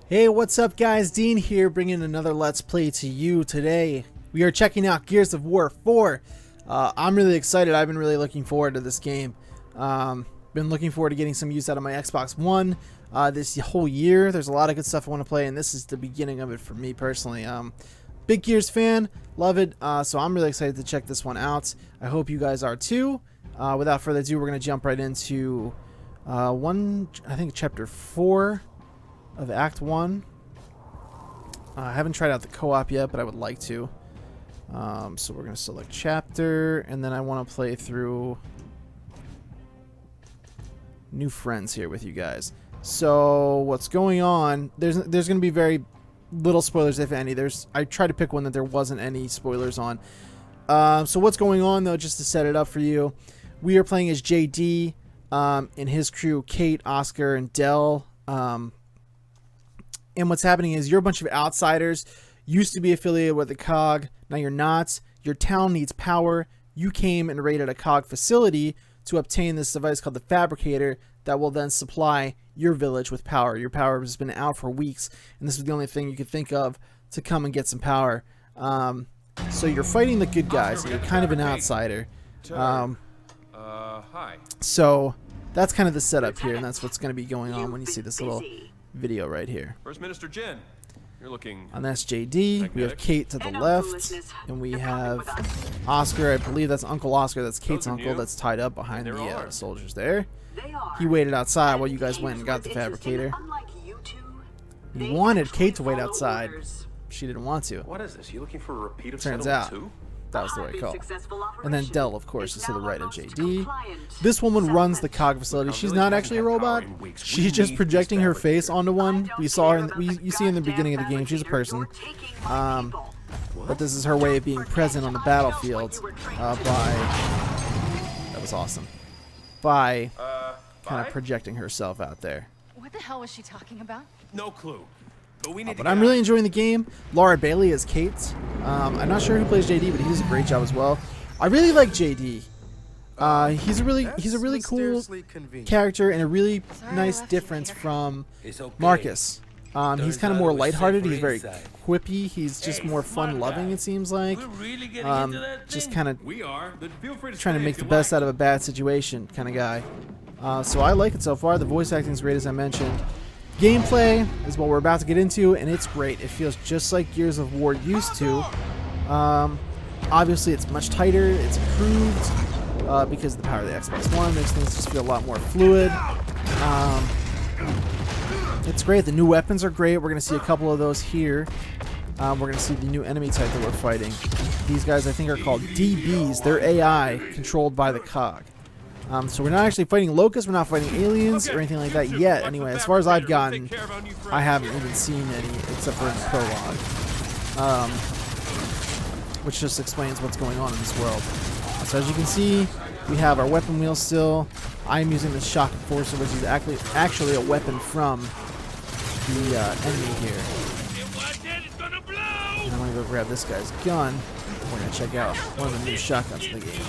Hey, what's up guys? Dean here, bringing another Let's Play to you today. We are checking out Gears of War 4. I'm really excited. I've been really looking forward to this game. Been looking forward to getting some use out of my Xbox One this whole year. There's a lot of good stuff I want to play, and this is the beginning of it for me personally. Big Gears fan, love it. So I'm really excited to check this one out. I hope you guys are too. Without further ado, we're going to jump right into I think chapter 4 of Act 1. I haven't tried out the co-op yet, but I would like to. So we're going to select chapter, and then I want to play through new friends here with you guys. So what's going on? There's going to be very little spoilers, if any. I tried to pick one that there wasn't any spoilers on. So what's going on, though, just to set it up for you, we are playing as JD and his crew, Kate, Oscar, and Dell. And what's happening is you're a bunch of outsiders, used to be affiliated with the COG, now you're not. Your town needs power. You came and raided a COG facility to obtain this device called the Fabricator that will then supply your village with power. Your power has been out for weeks, and this is the only thing you could think of to come and get some power. So you're fighting the good guys, and you're kind of an outsider. Hi. So that's kind of the setup here, and that's what's going to be going on when you see this little video right here. First Minister Jen, you're looking. And that's JD. We have Kate to the left, and we have Oscar. I believe that's Uncle Oscar. That's Kate's uncle. That's tied up behind the soldiers there. He waited outside while you guys went and got the Fabricator. You wanted Kate to wait outside. She didn't want to. What is this? You looking for a repeat of Turns out that was the right call. And then Dell, of course, is to the right of JD. This woman runs the COG facility. She's not actually a robot. She's just projecting her face onto one. We saw her. You see in the beginning of the game. She's a person. But this is her way of being present on the battlefield. That was awesome. By kind of projecting herself out there. What the hell was she talking about? No clue. But I'm really enjoying the game. Laura Bailey is Kate. I'm not sure who plays JD, but he does a great job as well. I really like JD. He's a really cool character and a really nice difference from Marcus. He's kind of more lighthearted. He's very quippy. He's just more fun-loving, it seems like. Just kind of trying to make the best out of a bad situation kind of guy. So I like it so far. The voice acting is great, as I mentioned. Gameplay is what we're about to get into, and it's great. It feels just like Gears of War used to. Obviously, it's much tighter. It's improved because of the power of the Xbox One. Makes things just feel a lot more fluid. It's great. The new weapons are great. We're going to see a couple of those here. We're going to see the new enemy type that we're fighting. These guys, I think, are called DBs. They're AI controlled by the COG. So we're not actually fighting locusts, we're not fighting aliens or anything like that yet. Anyway, as far as I've gotten, I haven't even seen any except for in the prologue. Which just explains what's going on in this world. So as you can see, we have our weapon wheel still. I'm using the shock enforcer, which is actually a weapon from the enemy here. And I'm going to go grab this guy's gun. We're going to check out one of the new shotguns in the game.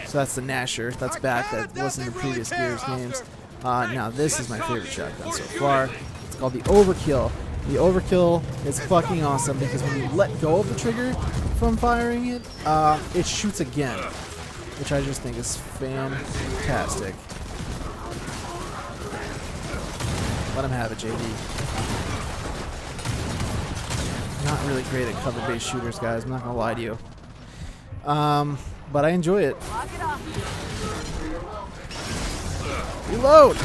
So that's the Nasher. That's back. That wasn't in the previous Gears games. Now this is my favorite shotgun so far. It's called the Overkill. The Overkill is fucking awesome because when you let go of the trigger from firing it, it shoots again, which I just think is fantastic. Let him have it, JD. Not really great at cover-based shooters, guys. I'm not gonna lie to you. But I enjoy it. Reload!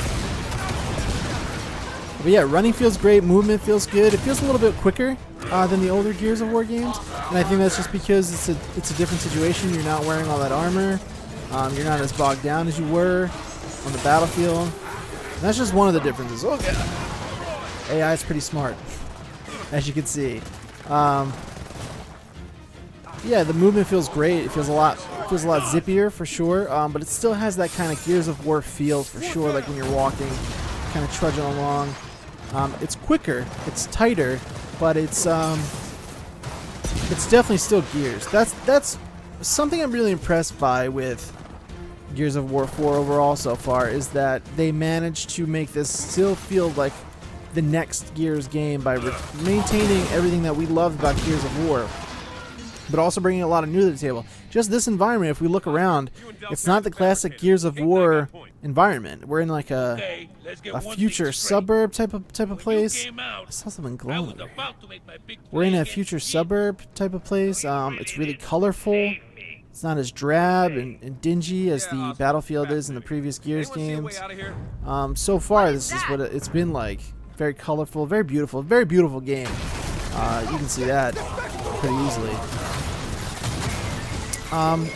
But yeah, running feels great, movement feels good. It feels a little bit quicker than the older Gears of War games. And I think that's just because it's a different situation. You're not wearing all that armor. You're not as bogged down as you were on the battlefield. And that's just one of the differences. Oh, yeah. AI is pretty smart, as you can see. Yeah, the movement feels great. It feels a lot zippier for sure, but it still has that kind of Gears of War feel for sure, like when you're walking, kind of trudging along. It's quicker, it's tighter, but it's definitely still Gears. That's something I'm really impressed by with Gears of War 4 overall so far is that they managed to make this still feel like the next Gears game by maintaining everything that we loved about Gears of War, but also bringing a lot of new to the table. Just this environment, if we look around, it's not the classic Gears of War environment. We're in like a future suburb type of place. I saw something glowing. We're in a future suburb type of place. It's really colorful. It's not as drab and dingy as the Battlefield is in the previous Gears games. So far, this is what it's been like. Very colorful, very beautiful game. You can see that pretty easily.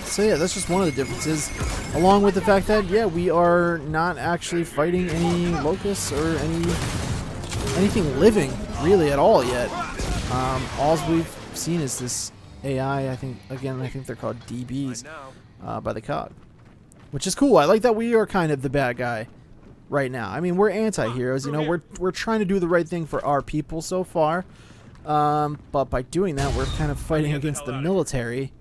So yeah, that's just one of the differences, along with the fact that, yeah, we are not actually fighting any locusts or anything living really at all yet. All we've seen is this AI. I think they're called DBs by the COG, which is cool. I like that we are kind of the bad guy right now. I mean, we're anti-heroes, you know. We're trying to do the right thing for our people so far, but by doing that, we're kind of fighting against the military.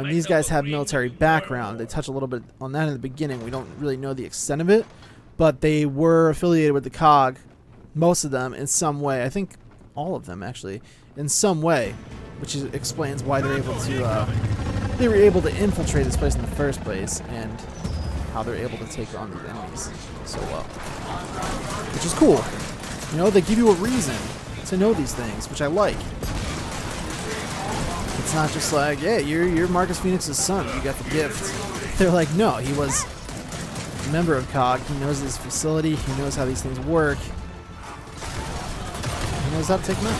These guys have military background. They touch a little bit on that in the beginning. We don't really know the extent of it, but they were affiliated with the COG, most of them in some way. I think all of them actually, in some way, which explains why they were able to infiltrate this place in the first place, and how they're able to take on these enemies so well, which is cool. You know, they give you a reason to know these things, which I like. It's not just like, yeah, you're Marcus Phoenix's son, you got the gift. They're like, no, he was a member of COG, he knows this facility, he knows how these things work, he knows how to take them out.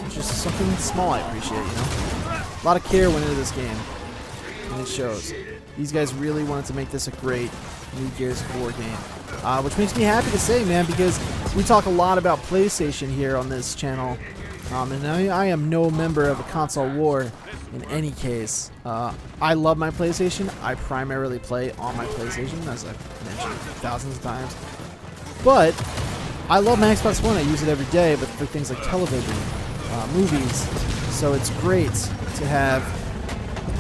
It's just something small I appreciate, you know? A lot of care went into this game, and it shows. These guys really wanted to make this a great new Gears of War game, which makes me happy to say, man, because we talk a lot about PlayStation here on this channel. And I am no member of a console war in any case. I love my PlayStation. I primarily play on my PlayStation, as I've mentioned thousands of times. But I love my Xbox One. I use it every day, but for things like television, movies. So it's great to have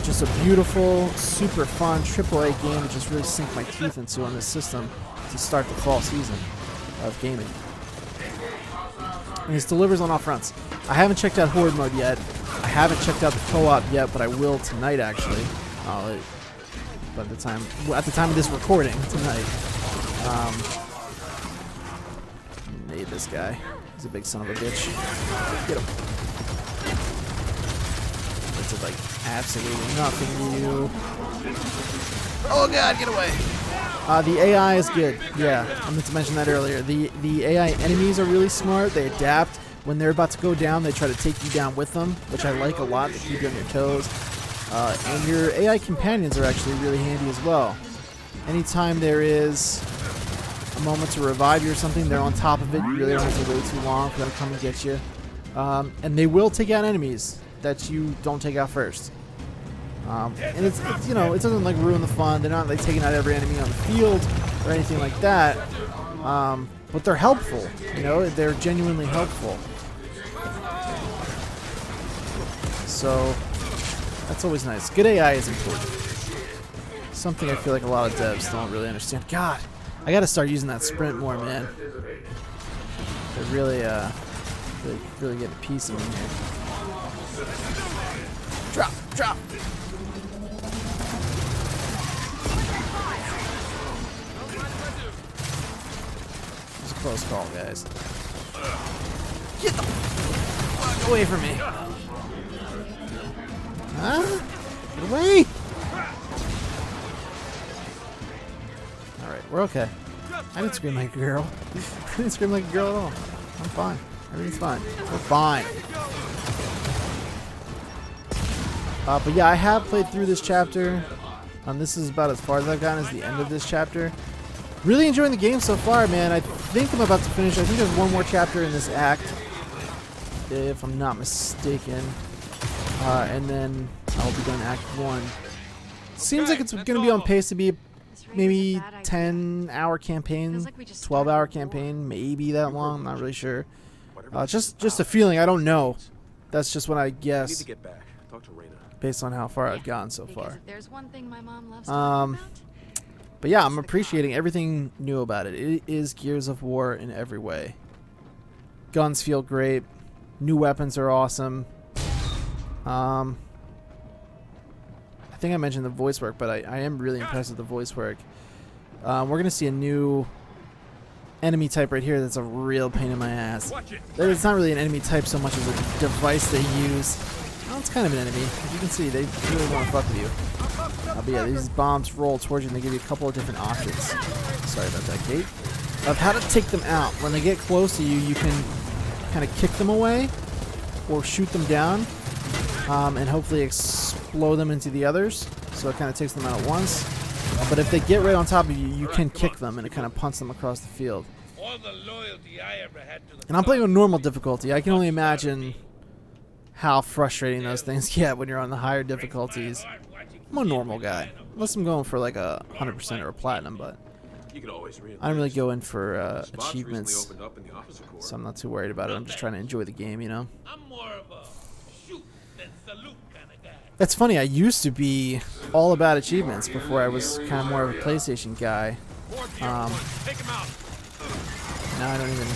just a beautiful, super fun AAA game to just really sink my teeth into on this system to start the fall season of gaming. And it delivers on all fronts. I haven't checked out Horde mode yet. I haven't checked out the co-op yet, but I will tonight actually. At the time of this recording tonight. Nade this guy. He's a big son of a bitch. Get him. It's like absolutely nothing new. Oh god, get away! The AI is good. Yeah, I meant to mention that earlier. The AI enemies are really smart. They adapt. When they're about to go down, they try to take you down with them, which I like a lot. They keep you on your toes. And your AI companions are actually really handy as well. Anytime there is a moment to revive you or something, they're on top of it. You really don't have to wait too long for them to come and get you. And they will take out enemies that you don't take out first. And it's you know, it doesn't like ruin the fun. They're not like taking out every enemy on the field or anything like that. But they're helpful. You know, they're genuinely helpful. So that's always nice. Good AI is important. Something I feel like a lot of devs don't really understand. God, I gotta start using that sprint more, man. They're really getting a piece of me here. Drop. It's a close call, guys. Get the fuck away from me. Huh? Get away! Alright, we're okay. I didn't scream like a girl. I didn't scream like a girl at all. I'm fine. Everything's fine. We're fine. But yeah, I have played through this chapter. This is about as far as I've gotten as the end of this chapter. Really enjoying the game so far, man. I think I'm about to finish. I think there's one more chapter in this act, if I'm not mistaken. And then I'll be done Act 1. Seems like it's going to be on pace to be maybe 10-hour campaign, 12-hour campaign, maybe that long. I'm not really sure. Just a feeling. I don't know. That's just what I guess. I need to get back. Talk to Reyna. based on how far I've gotten so Because far. if there's one thing my mom loves talking about, But yeah, I'm the appreciating everything new about it. It is Gears of War in every way. Guns feel great. New weapons are awesome. I think I mentioned the voice work, but I am really impressed with the voice work. We're going to see a new enemy type right here that's a real pain in my ass. It's not really an enemy type so much as a device they use. Well, it's kind of an enemy. As you can see, they really want to fuck with you. But yeah, these bombs roll towards you and they give you a couple of different options. Sorry about that, Kate. Of how to take them out. When they get close to you, you can kind of kick them away or shoot them down and hopefully explode them into the others. So it kind of takes them out at once. But if they get right on top of you, you can kick them and it kind of punts them across the field. And I'm playing on normal difficulty. I can only imagine how frustrating those things get when you're on the higher difficulties. I'm a normal guy, unless I'm going for like a 100% or a platinum, but I don't really go in for achievements, so I'm not too worried about it. I'm just trying to enjoy the game, you know? That's funny, I used to be all about achievements before I was kind of more of a PlayStation guy. Now I don't even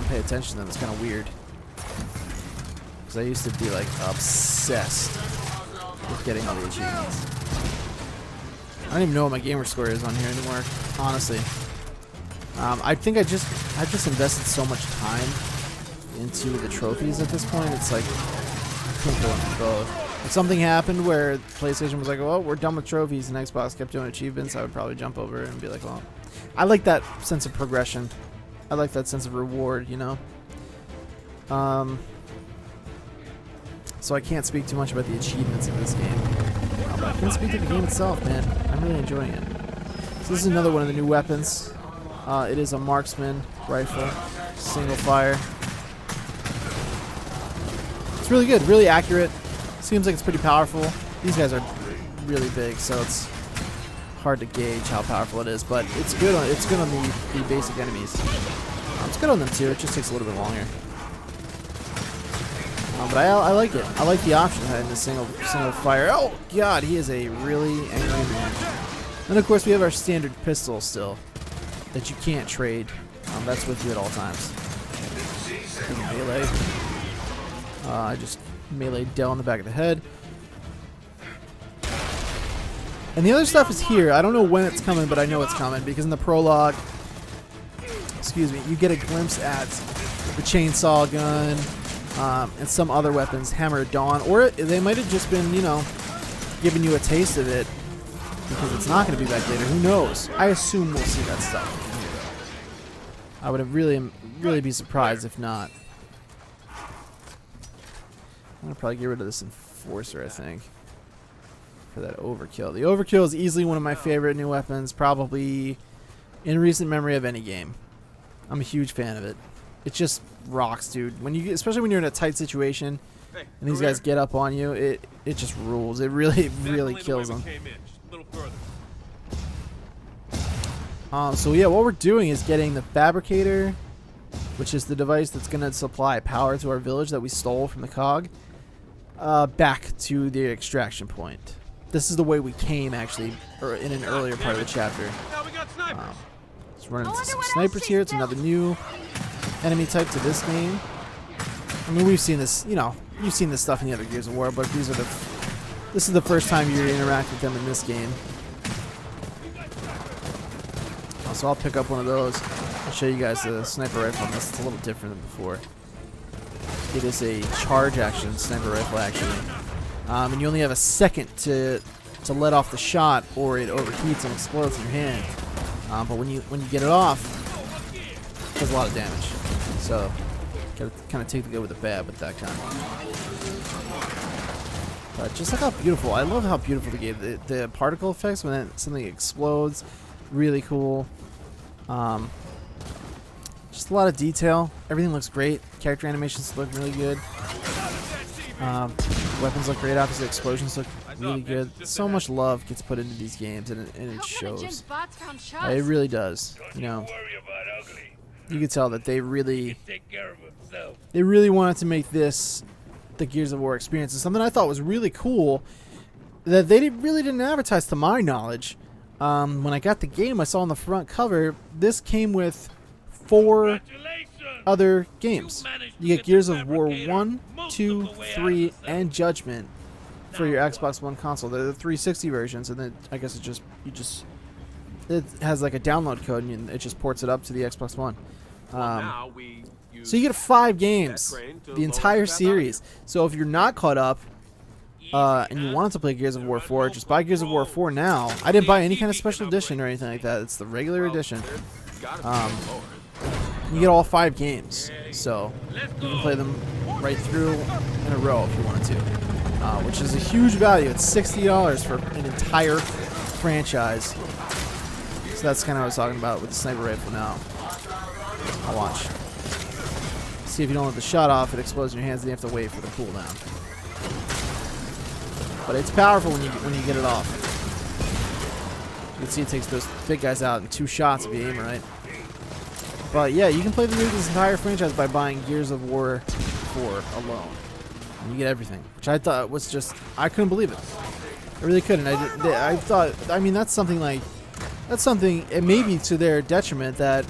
pay attention to them. It's kind of weird. Because I used to be like obsessed with getting all the achievements. I don't even know what my gamer score is on here anymore, honestly. I think I just invested so much time into the trophies at this point. It's like I can't go into both. If something happened where PlayStation was like, "Oh, we're done with trophies," and Xbox kept doing achievements, I would probably jump over and be like, "Well, I like that sense of progression. I like that sense of reward, you know." So I can't speak too much about the achievements in this game. But I can speak to the game itself, man. I'm really enjoying it. So this is another one of the new weapons. It is a Marksman Rifle, single fire. It's really good, really accurate. Seems like it's pretty powerful. These guys are really big, so it's hard to gauge how powerful it is. But it's good on the basic enemies. It's good on them too. It just takes a little bit longer. But I like it. I like the option in the single fire. Oh God, he is a really angry man. And of course we have our standard pistol still that you can't trade. That's with you at all times. Melee. I just meleeed Dell in the back of the head. And the other stuff is here. I don't know when it's coming, but I know it's coming because in the prologue, excuse me, you get a glimpse at the chainsaw gun. And some other weapons, Hammer of Dawn, or they might have just been, you know, giving you a taste of it because it's not going to be back later. Who knows? I assume we'll see that stuff. I would have really be surprised if not. I'm going to probably get rid of this Enforcer, I think, for that Overkill. The Overkill is easily one of my favorite new weapons, probably in recent memory of any game. I'm a huge fan of it. It just rocks, dude. Especially when you're in a tight situation and these guys get up on you, it just rules. It really kills them. So yeah, what we're doing is getting the Fabricator, which is the device that's going to supply power to our village that we stole from the COG, back to the extraction point. This is the way we came, actually, in an earlier part of the chapter. Let's run into some snipers here. It's another new enemy type to this game. I mean, we've seen this, you know, you've seen this stuff in the other Gears of War, but this is the first time you interact with them in this game. So I'll pick up one of those. I'll show you guys the sniper rifle on this. It's a little different than before. It is a charge action sniper rifle, actually. And you only have a second to let off the shot, or it overheats and explodes in your hand. But when you get it off, it does a lot of damage. So, gotta kind of take the good with the bad with that kind. But just look how beautiful. I love how beautiful the game. The particle effects when something explodes, really cool. Just a lot of detail. Everything looks great. Character animations look really good. Weapons look great. Obviously, explosions look really good. So much love gets put into these games, and it shows. It really does. You know, you can tell that they really wanted to make this the Gears of War experience. And something I thought was really cool that they really didn't advertise, to my knowledge. When I got the game, I saw on the front cover, this came with 4 other games. You get Gears of War 1, 2, 3, and Judgment for your Xbox One console. They're the 360 versions, and then I guess it has like a download code, and it just ports it up to the Xbox One. So you get 5 games, the entire series. So if you're not caught up, and you wanted to play Gears of War 4, just buy Gears of War 4 now. I didn't buy any kind of special edition or anything like that. It's the regular edition. You get all 5 games, so you can play them right through in a row if you wanted to, which is a huge value. It's $60 for an entire franchise. So that's kind of what I was talking about with the sniper rifle now. I'll watch. See, if you don't let the shot off, it explodes in your hands, and you have to wait for the cooldown. But it's powerful when you get it off. You can see it takes those big guys out in 2 shots if you aim right. But yeah, you can play this entire franchise by buying Gears of War 4 alone. And you get everything, which I thought was just, I couldn't believe it. I really couldn't. I thought, I mean, that's something, it may be to their detriment that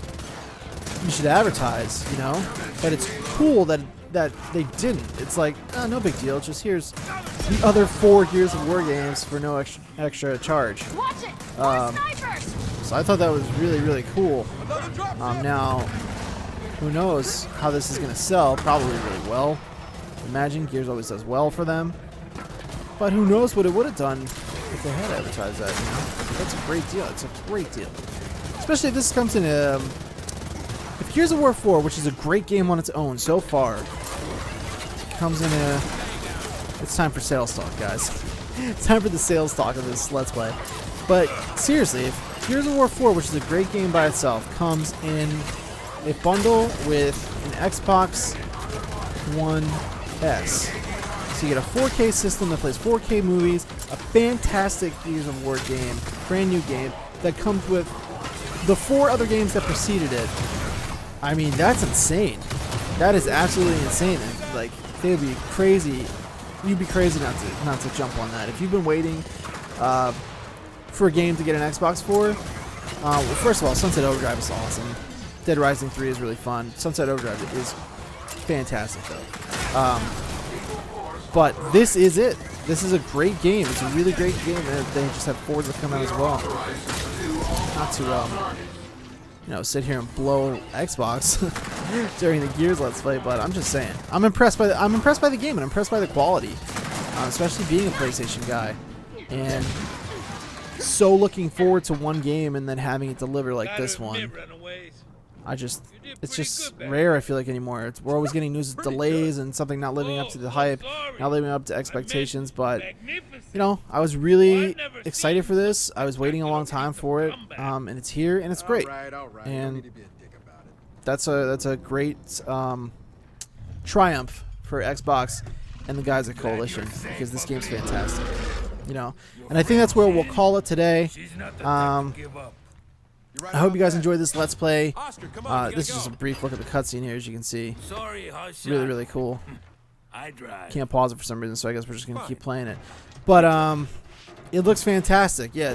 you should advertise, you know? But it's cool that they didn't. It's like, oh, no big deal. Just here's the other 4 Gears of War games for no extra charge. Watch it! More snipers! So I thought that was really, really cool. Now, who knows how this is going to sell? Probably really well. Imagine Gears always does well for them. But who knows what it would have done if they had advertised that, you know? That's a great deal. It's a great deal. Especially if this comes in a... If Gears of War 4, which is a great game on its own so far, comes in a... It's time for sales talk, guys. It's time for the sales talk of this Let's Play. But seriously, if Gears of War 4, which is a great game by itself, comes in a bundle with an Xbox One S, so you get a 4K system that plays 4K movies, a fantastic Gears of War game, brand new game, that comes with the 4 other games that preceded it. I mean, that's insane. That is absolutely insane. And, like, they would be crazy. You'd be crazy not to jump on that. If you've been waiting for a game to get an Xbox for, well, first of all, Sunset Overdrive is awesome. Dead Rising 3 is really fun. Sunset Overdrive is fantastic, though. But this is it. This is a great game. It's a really great game. And they just have 4s that come out as well. Not to, you know, sit here and blow Xbox during the Gears Let's Play, but I'm just saying, I'm impressed by the game, and I'm impressed by the quality, especially being a PlayStation guy, and so looking forward to one game and then having it deliver like this one. It's just rare, I feel like, anymore. We're always getting news of delays and something not living up to the hype, not living up to expectations, but, you know, I was really excited for this. I was waiting a long time for it, and it's here, and it's great. And that's a great triumph for Xbox and the guys at Coalition, because this game's fantastic, you know. And I think that's where we'll call it today. I hope you guys enjoyed this Let's Play. This is just a brief look at the cutscene here, as you can see. Really, really cool. Can't pause it for some reason, so I guess we're just going to keep playing it. But it looks fantastic. Yeah,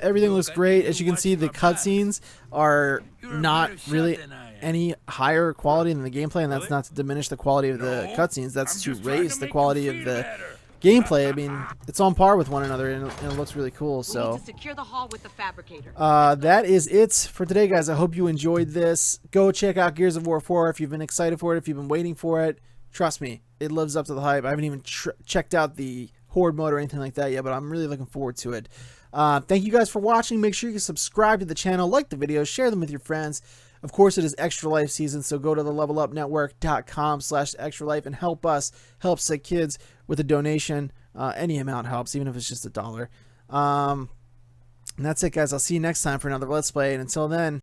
everything looks great. As you can see, the cutscenes are not really any higher quality than the gameplay, and that's not to diminish the quality of the cutscenes. That's to raise the quality of the gameplay. I mean, it's on par with one another, and it looks really cool. So secure the hall with the fabricator. that is it for today, guys. I hope you enjoyed this. Go check out Gears of War 4 if you've been excited for it, if you've been waiting for it. Trust me, it lives up to the hype. I haven't even checked out the Horde mode or anything like that yet, but I'm really looking forward to it. Thank you guys for watching. Make sure you subscribe to the channel, like the videos, share them with your friends. Of course, it is Extra Life season, so go to the levelupnetwork.com/extralife and help us help sick kids with a donation. Any amount helps, even if it's just $1. And that's it, guys. I'll see you next time for another Let's Play, and until then...